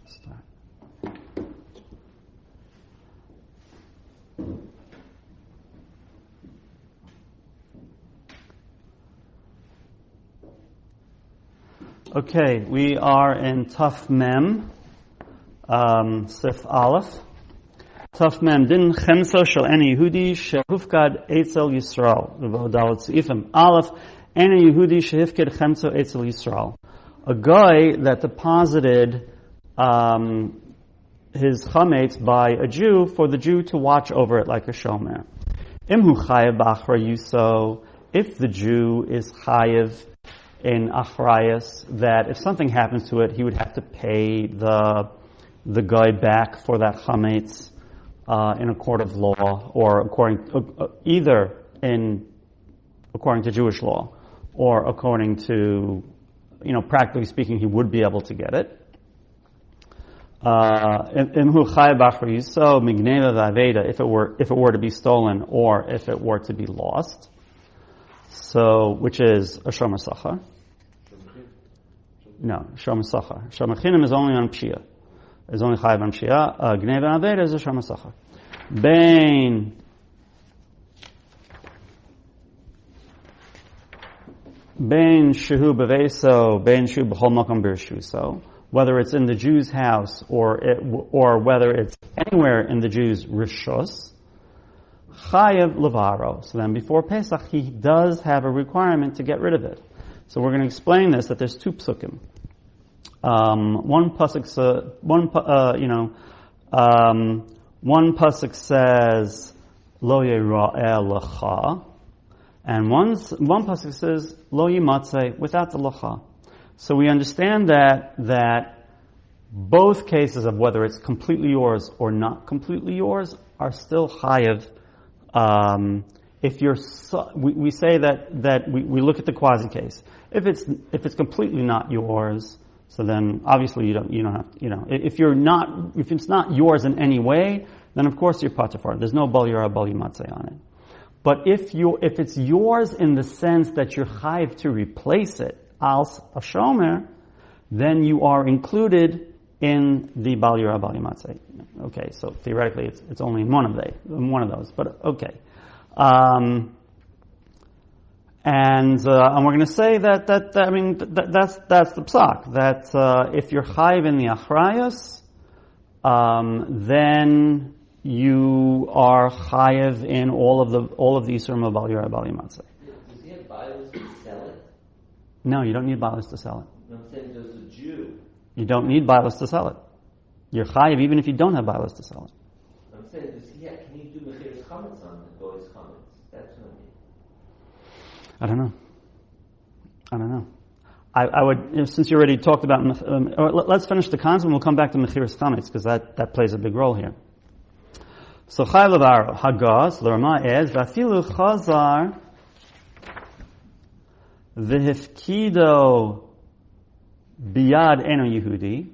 Start. Okay, we are in Taf Mem, Sif Aleph. Taf Mem, Din Chemso Shel Eni Yehudi Shehufkad Eitzel Yisrael. V'odal Tzifim. Aleph, Eni Yehudi Shehufkad Chemso Eitzel Yisrael. A guy that deposited his chametz by a Jew for the Jew to watch over it like a shomer. Imhu chayev b'achrayuso, if the Jew is chayev in achrayus, that if something happens to it, he would have to pay the guy back for that chametz in a court of law, or according to Jewish law, or according to, practically speaking, he would be able to get it. If it were to be stolen, or if it were to be lost, so which is a shomer sachar. No, shomer sachar. Shomer chinam is only on pshia. Is only chayav on pshia. Gneva aveda is a shomer sachar. Bein shehu beveso, bein shehu b'chol makom b'rishuso. Whether it's in the Jew's house or whether it's anywhere in the Jew's rishus, chayav levaro. So then, before Pesach, he does have a requirement to get rid of it. So we're going to explain this. That there's two psukim. One pasuk says lo yira'eh lecha, and one pasuk says lo yimatzeh, without the lecha. So we understand that both cases of whether it's completely yours or not completely yours are still chayav. If we say that we look at the quasi case. If it's completely not yours, so then obviously you don't have if it's not yours in any way, then of course you're patur for it. There's no bal yirah bal yimatzeh on it. But if it's yours in the sense that you're chayav to replace it als a shomer, then you are included in the bal yirah bal yimatzeh. Okay, so theoretically it's only in one of those, but okay. And we're going to say that's the psak, that if you're chayiv in the achrayus, then you are chayiv in all of the isurim of bal yirah bal yimatzeh. Does he have bios to sell it? No, you don't need bios to sell it. I'm saying there's a Jew. You don't need bios to sell it. You're chayiv even if you don't have bios to sell it. I'm saying, can he do mechiras chametz on the guy's chametz? That's what I mean. I don't know. I would, since you already talked about, let's finish the concept and we'll come back to mechiras chametz, because that plays a big role here. So chayav levaro hagaz l'rama is vafilu chazar v'hifkido biyad eno Yehudi.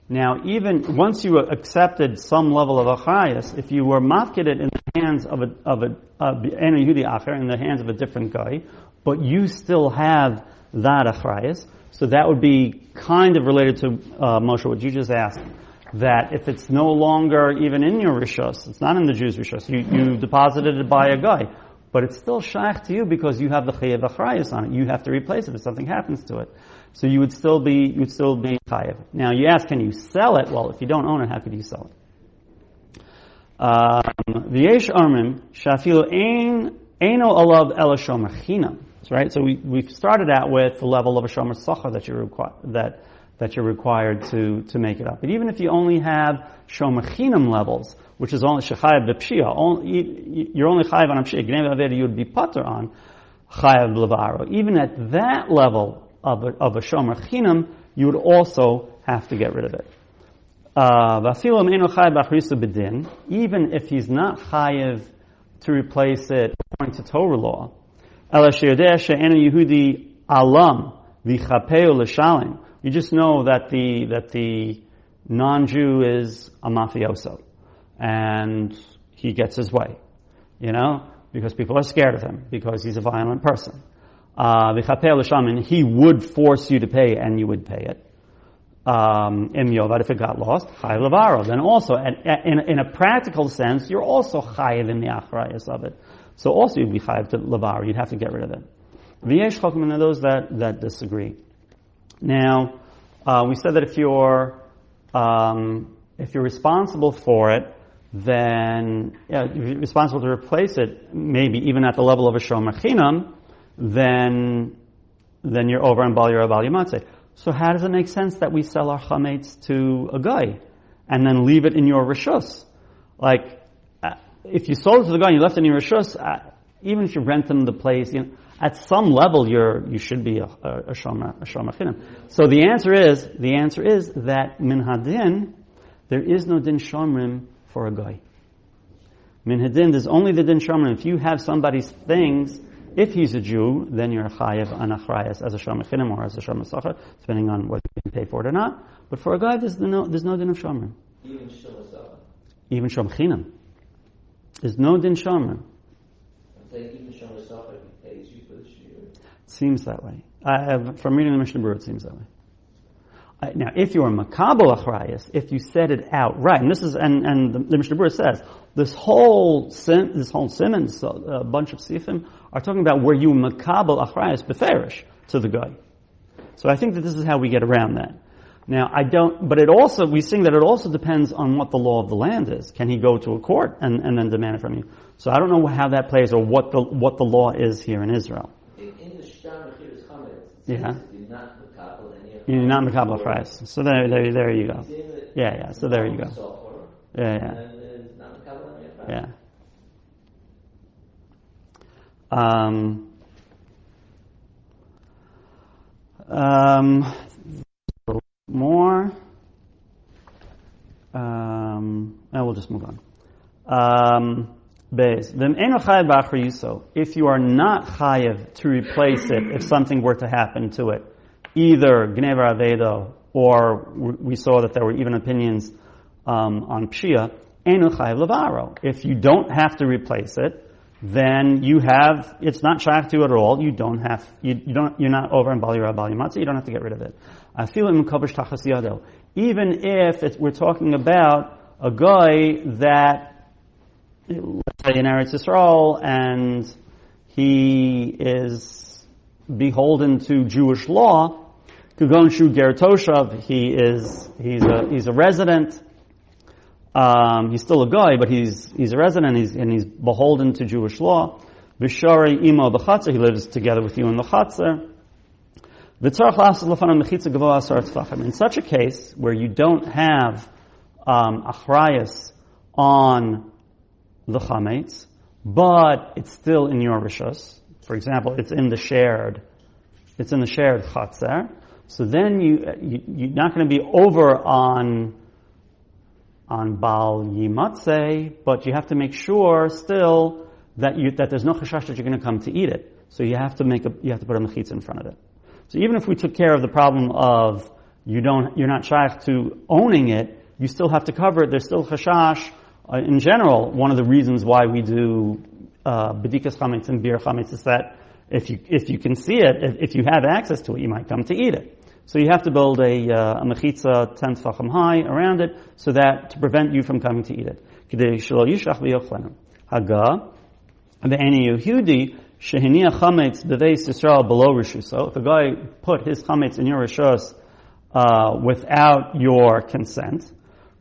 Now, even once you accepted some level of achrayus, if you were mafkid it in the hands of eno Yehudi acher, in the hands of a different guy, but you still have that achrayus, so that would be kind of related to Moshe, what you just asked. That if it's no longer even in your rishos, it's not in the Jew's rishos, you deposited it by a guy, but it's still shaykh to you because you have the chayav achrayus on it. You have to replace it if something happens to it. So you would still be chayav. Now you ask, can you sell it? Well, if you don't own it, how could you sell it? V'yesh armim shafilu eino alav ela shomer chinam. Right. So we've started out with the level of a shomer sachar that you're required to make it up. But even if you only have shomer chinam levels, which is only shechayav b'pshia, you're only chayav on a pshia. Gneva aveda you would be patur on chayav levaro. Even at that level of a shomer chinam, you would also have to get rid of it. Even if he's not chayav to replace it according to Torah law, you just know that the non-Jew is a mafioso, and he gets his way, because people are scared of him, because he's a violent person. He would force you to pay, and you would pay it. Im Yovad, if it got lost, chayiv levaro. Then also, in a practical sense, you're also chayiv in the achrayus of it. So also you'd be chayiv to levaro. You'd have to get rid of it. V'yesh chokim, and those that disagree. Now, we said that if you're responsible for it, then if you're responsible to replace it, maybe even at the level of a shomer chinam, then you're over on bal yira bal yimatzeh. So how does it make sense that we sell our chametz to a guy and then leave it in your rishus? Like, if you sold it to the guy and you left it in your rishus, even if you rent him the place, at some level you should be a shomer chinam. So the answer is that min hadin, there is no din shomrim for a guy. Min hadin, there's only the din shomrim. If you have somebody's things, if he's a Jew, then you're chayev an achrayas as a shomer chinam or as a shomer sacher, depending on whether you can pay for it or not. But for a guy, there's no din of shomrim. Even shomer sacher. Even shomer chinam. There's no din shomrim. I'm saying even shomer sacher, he pays you for the shiur. Seems that way. From reading the Mishnah Berurah, it seems that way. Now, if you're a makabel achrayas, if you said it outright, and this is, and the Mishnah Berurah says, this whole simon, a bunch of sifim, are talking about where you makabel achrayas beferish to the guy. So I think that this is how we get around that. Now, but we sing that it also depends on what the law of the land is. Can he go to a court and then demand it from you? So I don't know how that plays or what the law is here in Israel. In the Shulchan Aruch Chametz, yeah. You're not makabel any of You're not makabel achrayas. So there you go. Yeah. So there you go. Yeah. Yeah. More. We'll just move on. If you are not chayev to replace it, if something were to happen to it, either gnever avedo, or we saw that there were even opinions on pshia, enu chayev levaro. If you don't have to replace it, then it's not shaykh to you at all. You're not over in bal yira bal yimatzeh. You don't have to get rid of it. I feel in mekabesh tachas yado. Even if we're talking about a guy that, let's say in Eretz Yisrael, and he is beholden to Jewish law, kugon shu ger toshav, he's a resident. He's still a guy, but he's a resident, and he's beholden to Jewish law. V'sharei imo b'chatzer, he lives together with you in the chatzer. In such a case where you don't have achrayas on the chametz, but it's still in your rishus. For example, it's in the shared chatzer. So then you're not going to be over on bal yimatzeh, but you have to make sure still that there's no chashash that you're going to come to eat it. So you have to put a mechitza in front of it. So even if we took care of the problem of you're not shaykh to owning it, you still have to cover it. There's still chashash. In general, one of the reasons why we do bedikas chametz and bir chametz is that if you can see it, if you have access to it, you might come to eat it. So you have to build a mechitza 10 tefachim high around it, so that to prevent you from coming to eat it. K'dei shelo yishach v'yochlenu. Haga ve'eni Yehudi shehiniya chametz b'veis Yisrael below rishuso. If a guy put his chametz in your rishus without your consent,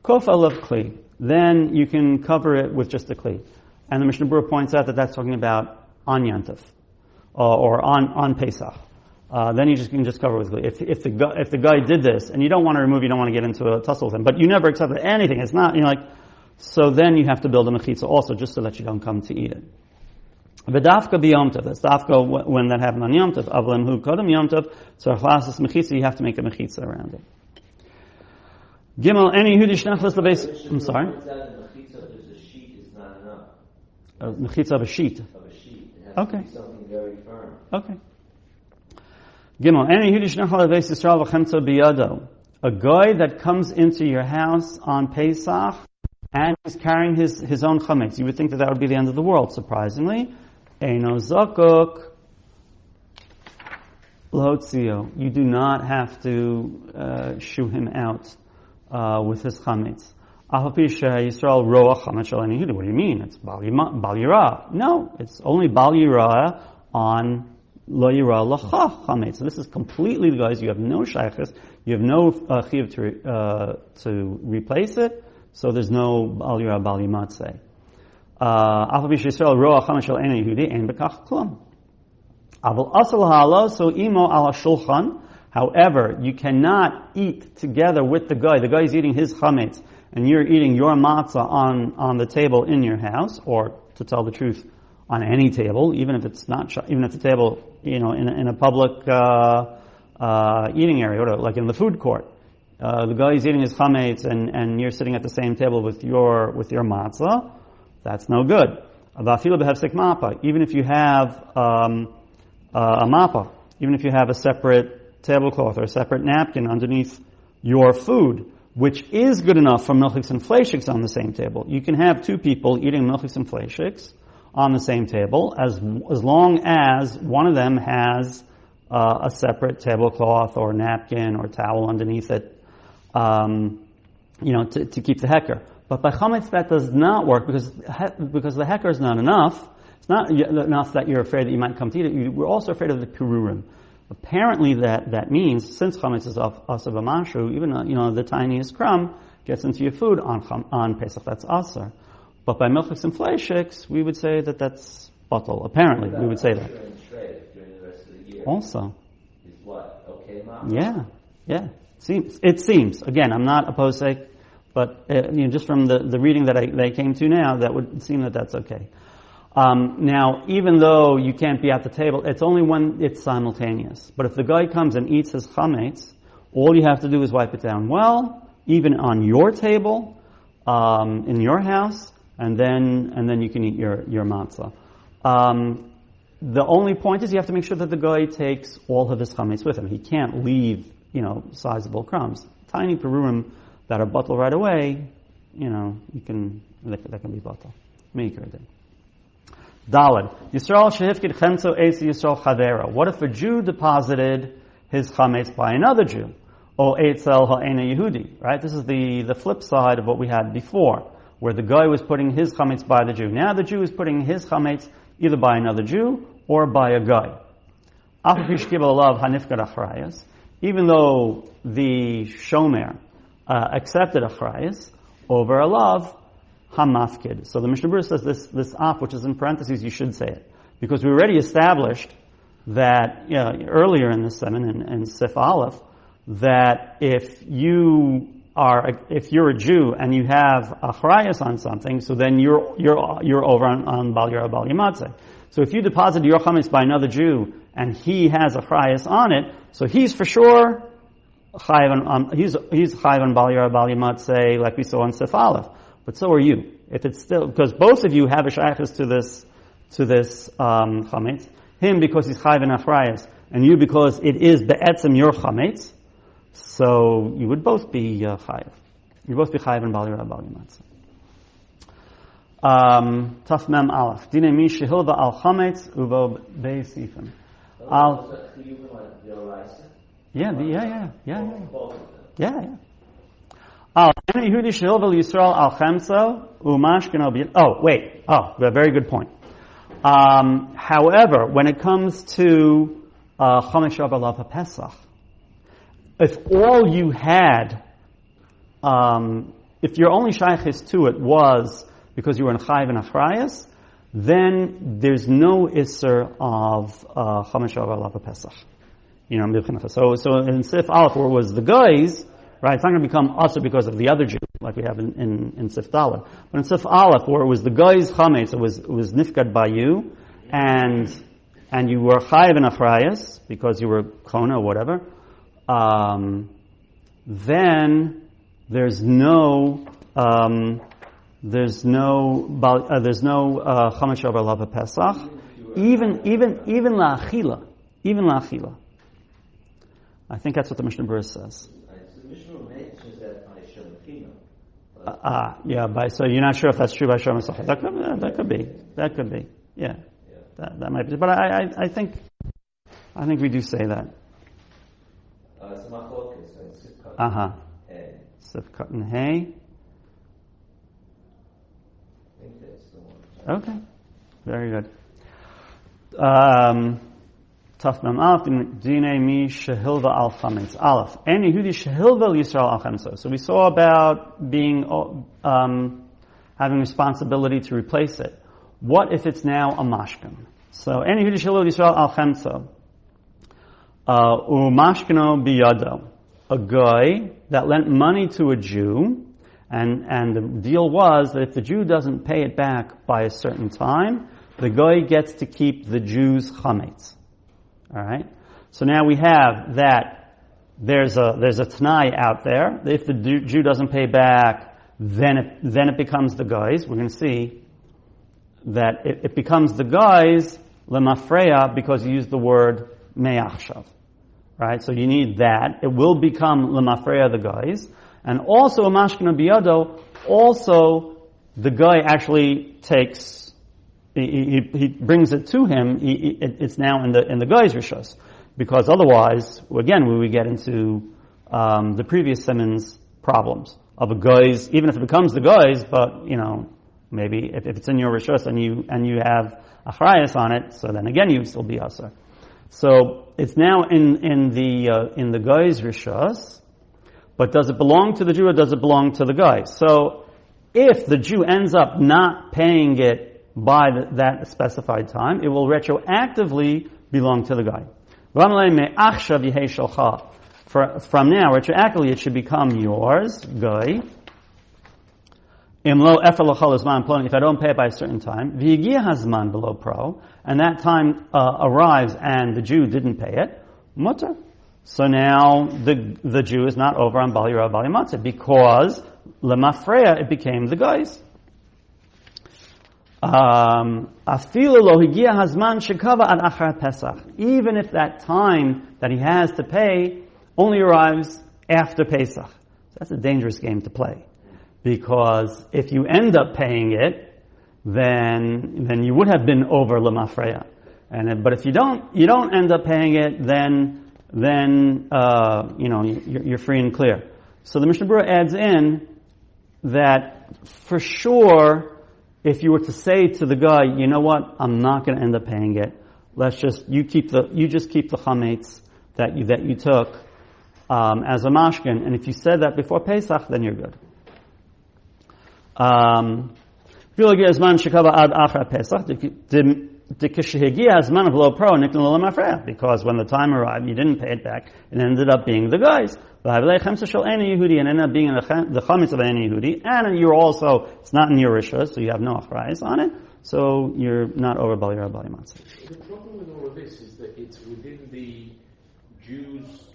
kof alav kli, then you can cover it with just a kli. And the Mishnah Berurah points out that that's talking about on Yantif or on Pesach. Then you can just cover it with kli. If the guy did this and you don't want to get into a tussle with him, but you never accepted anything, it's not, so then you have to build a mechitza also, just so that you don't come to eat it. V'dafka b'yom tov, that's dafka when that happened on Yom Tov. Avlam hu kodem Yom Tov, so achlasas mechitza, you have to make a mechitza around it. Gimel, any Yehudi shnachlas lebeis. I'm sorry. Mechitza of a sheet is not enough. A mechitza of a sheet. Of a sheet. It has Okay. to be something very firm. Okay. Gimel, any Yehudi shnachlas lebeis Yisrael v'chemtza biyado. A guy that comes into your house on Pesach and is carrying his own chametz. You would think that would be the end of the world. Surprisingly, eino zakuk L'hotzio, you do not have to shoo him out with his chametz. Yisrael roa chametz shel ani Yehudi. What do you mean? It's bal yira. No, it's only bal yira on lo yira lacha chametz. So this is completely, guys. You have no shaychus. You have no chiyuv to replace it. So there's no bal yira bal yimatzeh. Yisrael roa chametz shel ani Yehudi ein bekach klum. Aval asal halo so imo ala shulchan. However, you cannot eat together with the guy. The guy is eating his chametz, and you're eating your matzah on the table in your house, or to tell the truth, on any table, even if it's not, even if the table, in a public eating area, like in the food court. The guy is eating his chametz, and you're sitting at the same table with your matzah. That's no good. Even if you have a mappa, even if you have a separate tablecloth or a separate napkin underneath your food, which is good enough for milchiks and fleishiks on the same table. You can have two people eating milchiks and fleishiks on the same table as long as one of them has a separate tablecloth or napkin or towel underneath it, to keep the heker. But by chametz that does not work because the heker is not enough. It's not enough that you're afraid that you might come to eat it. We're also afraid of the pirurim. Apparently that means, since chametz is aser b'mashu, even the tiniest crumb gets into your food on Pesach, that's aser. But by milchiks and fleishiks, we would say that that's batal. Apparently, we would say that. During the rest of the year. Also. Is what? Okay, Mom? Yeah. It seems. Again, I'm not opposed to it, but just from the reading that I came to now, that would seem that that's okay. Now, even though you can't be at the table, it's only when it's simultaneous. But if the guy comes and eats his chametz, all you have to do is wipe it down well, even on your table, in your house, and then you can eat your matzah. The only point is you have to make sure that the guy takes all of his chametz with him. He can't leave, sizable crumbs. Tiny perurim that are bottled right away, that can be bottled. Meikar did. Daled. Yisrael shehifkid chemso esi Yisrael chavera. What if a Jew deposited his chametz by another Jew? O eitzel ha'ena Yehudi. Right? This is the flip side of what we had before, where the guy was putting his chametz by the Jew. Now the Jew is putting his chametz either by another Jew or by a guy. Even though the shomer accepted achrayas over a love, hamafkid. So the Mishnah Berurah says this af, which is in parentheses, you should say it. Because we already established that, earlier in this sermon, in Sif Aleph, that if you're a Jew and you have achrayas on something, so then you're over on Bal Yira Bal Yimatzeh. So if you deposit your chametz by another Jew and he has achrayas on it, so he's for sure he's chayav on Bal Yira Bal Yimatzeh, like we saw in Sif Aleph. But so are you. If it's still, because both of you have a shaykhus to this chametz. Him because he's chayav in achrayas, and you because it is be'etzem your chametz. So you would both be chayav. You both be chayav in Bal Yira Bal Yimatzeh. Taf mem aleph. Dine mi shehilva al chametz uvo be'esifim. Yeah. Yehudi shehilva Yisrael al chemso umashkin al. Oh, wait. A very good point. However, when it comes to chametz shabbat Pesach, if all you had, if your only shaykhis to it was because you were in chayav and achrayas, then there's no isser of chametz shabbat Pesach. So in Sif Aleph, where it was the guys, right? It's not going to become usher because of the other Jew, like we have in Sif Dalet. But in Sif Aleph, where it was the guys chametz, it was nifkad by you, and you were chayav and achrayas because you were kona or whatever. Then there's no chametz shabbat Pesach, even la'achila. I think that's what the Mishnah Berurah says. The Mishnah mentions that by Shemachino. So you're not sure if that's true by Shemachino. That could be. Yeah. That might be. But I think we do say that. Sifkat and Hay. I think that's the one. Okay, very good. Taf Mem Aleph, Dine Mi Shehilva Al Chametz. Aleph. Any Yehudi Shehilva Yisrael Al Chametz. So we saw about being having responsibility to replace it. What if it's now a mashkin? So any Yehudi Shehilva Yisrael Al Chametz. Umashkino biyado. A guy that lent money to a Jew, and the deal was that if the Jew doesn't pay it back by a certain time, the guy gets to keep the Jew's chametz. All right. So now we have that there's a t'nai out there. If the Jew doesn't pay back, then it becomes the guy's. We're going to see that it becomes the guy's lemafreya because you use the word me'achshav. Right? So you need that. It will become lemafreya the guy's. And also a mashkina biyado, also the guy actually takes, he brings it to him, it's now in the guy's rishos. Because otherwise, again, we would get into the previous Simmons problems of a guy's, even if it becomes the guy's, but, maybe if it's in your rishos and you have achrayas on it, so then again you would still be asar. So it's now in the guy's rishos, but does it belong to the Jew or does it belong to the guy? So if the Jew ends up not paying it by that specified time, it will retroactively belong to the guy. From now, retroactively, it should become yours, guy. If I don't pay it by a certain time, below pro, and that time arrives and the Jew didn't pay it, mutter. So now the Jew is not over on Bali Yira Bali Matzah because lemafreya it became the guy's. Even if that time that he has to pay only arrives after Pesach. That's a dangerous game to play. Because if you end up paying it, then you would have been over lemafreya. But if you don't end up paying it, then you're free and clear. So the Mishnah Berurah adds in that for sure, if you were to say to the guy, you know what, I'm not going to end up paying it. You just keep the chametz that you took as a mashkin, and if you said that before Pesach, then you're good. Because when the time arrived, you didn't pay it back, it ended up being the guy's. And ended up being the chametz of any Yehudi, and you're also, it's not in your rishos, so you have no achrayas on it, so you're not over Bali Yira Bali Matzah. The problem with all of this is that it's within the Jew's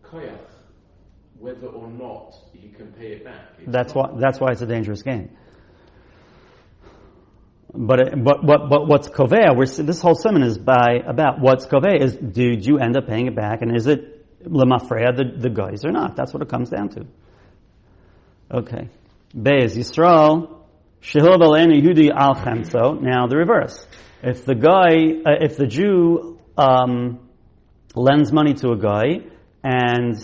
koyach whether or not you can pay it back. That's why it's a dangerous game. But what's koveh? This whole sermon is about what's koveh is. Did you end up paying it back, and is it lemafreya the guys or not? That's what it comes down to. Okay, Beis Yisrael shehil b'leinu Yehudi al chamso. Now the reverse. If the Jew lends money to a guy and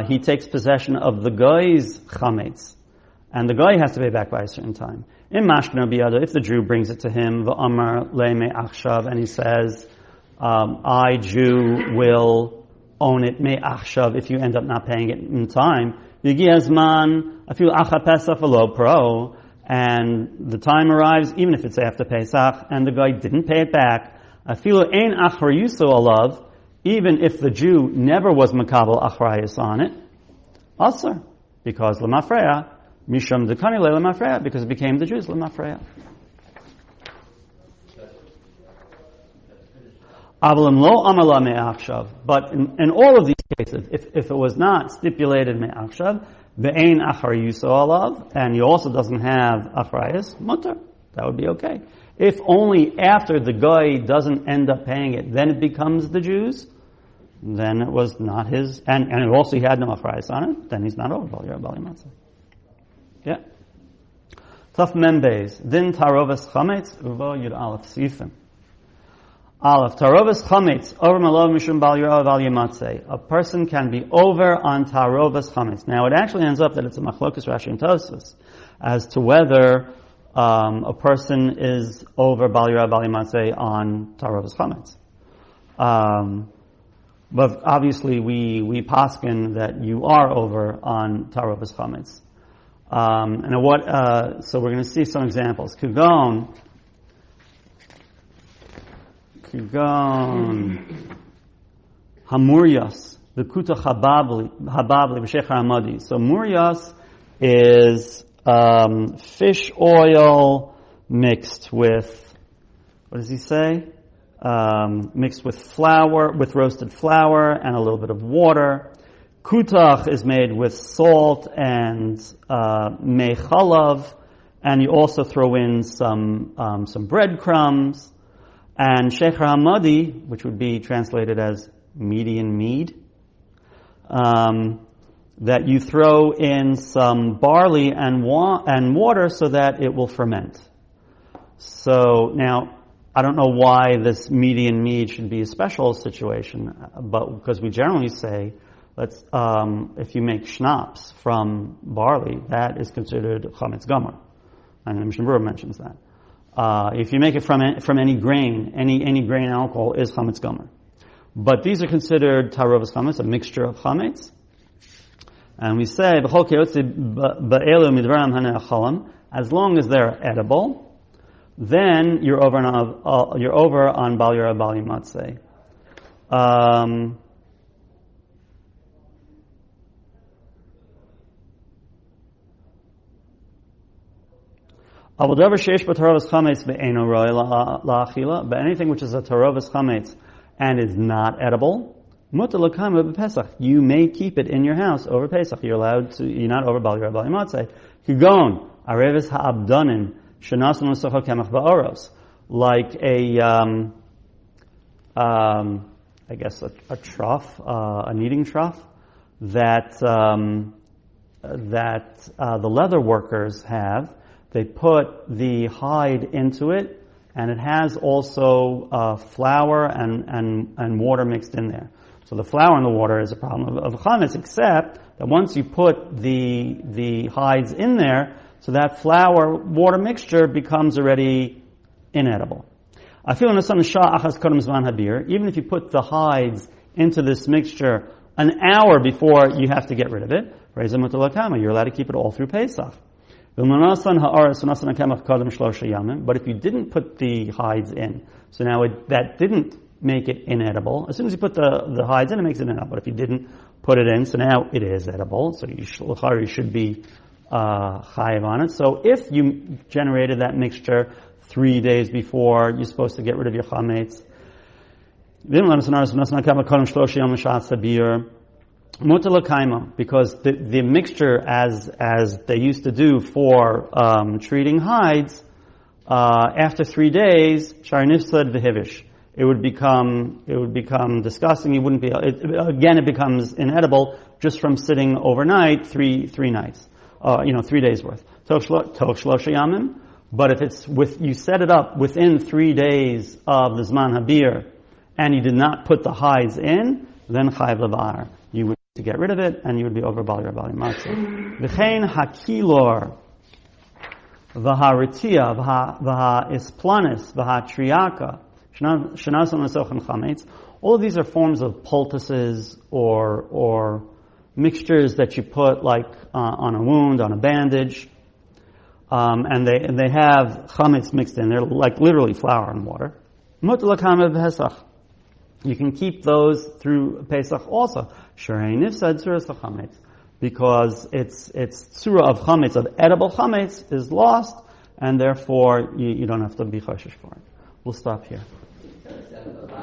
he takes possession of the guy's chametz, and the guy has to pay back by a certain time. In mashkina biyado, if the Jew brings it to him, v'amar le'me achshav, and he says, I, Jew, will own it me achshav if you end up not paying it in time. Yigi hazman afilu acha pesach v'lo pro, and the time arrives, even if it's after Pesach, and the guy didn't pay it back. Afilu ein achrayuso alav, even if the Jew never was makabel achrayus on it, asar, because lemafreya. Misham dekani lemafreya, because it became the Jews lemafreya. Avalim lo amala me'achshav. But in all of these cases, if it was not stipulated me'achshav, ve'ein achar yuso alav, and he also doesn't have achrayas, mutter, that would be okay. If only after the guy doesn't end up paying it, then it becomes the Jews, then it was not his, and also he had no achrayas on it, then he's not over Bali Yira Bali Matzah. Yeah. Taf Membeis. Din Tarovas Chametz Uvo Yud Aleph Sifim. Aleph, tarovas chametz, over malov mishum bal yirav al yematzeh. A person can be over on tarovas chametz. Now, it actually ends up that it's a machlokas Rashi and Tosfos as to whether a person is over bal yirav al yematzeh on tarovas chametz. But obviously, we paskin that you are over on tarovas chametz. So we're going to see some examples. Kagon Hamuryas, the Kuta Hababli, B'Shechar Hamadi. So Muryas is fish oil mixed with, what does he say? Mixed with flour, with roasted flour and a little bit of water. Kutach is made with salt and mei chalav, and you also throw in some breadcrumbs. And Shecher Hamadi, which would be translated as median mead, that you throw in some barley and water so that it will ferment. So now, I don't know why this median mead should be a special situation, but because we generally say, if you make schnapps from barley, that is considered chametz gomer, and Mishnah Berurah mentions that. If you make it from any grain, any grain alcohol is chametz gomer. But these are considered tarovas chametz, a mixture of chametz. And we say, as long as they're edible, then you're over on bal yirav bal yematzeh. But anything which is a tarovas chametz and is not edible, you may keep it in your house over Pesach. You're not over bal yirav bal yematzeh. Kigon areves ha'abdanin shenasun l'socha kemach ba'oros, like I guess a trough, a kneading trough that the leather workers have. They put the hide into it, and it has also flour and water mixed in there. So the flour and the water is a problem of chametz, except that once you put the hides in there, so that flour-water mixture becomes already inedible. Even if you put the hides into this mixture an hour before you have to get rid of it, you're allowed to keep it all through Pesach. But if you didn't put the hides in, so now that didn't make it inedible. As soon as you put the hides in, it makes it inedible. But if you didn't put it in, so now it is edible. So you should be chayiv on it. So if you generated that mixture 3 days before you're supposed to get rid of your chametz, because the mixture, as they used to do for treating hides, after 3 days, sharinifsad v'hivish, it would become disgusting. You wouldn't be it becomes inedible just from sitting overnight, three nights, 3 days worth. But if it's you set it up within 3 days of the zman habir, and you did not put the hides in, then chayiv levar. You would to get rid of it, and you would be over bal yirav bal yematzeh. V'chein hakilor, v'haritia, v'haisplanis, v'hatriaka, shenason l'sochan chametz. All of these are forms of poultices or mixtures that you put like on a wound, on a bandage, and they have chametz mixed in. They're like literally flour and water. You can keep those through Pesach also. Because it's tzura of chametz, of edible chametz, is lost, and therefore you don't have to be choshesh for it. We'll stop here.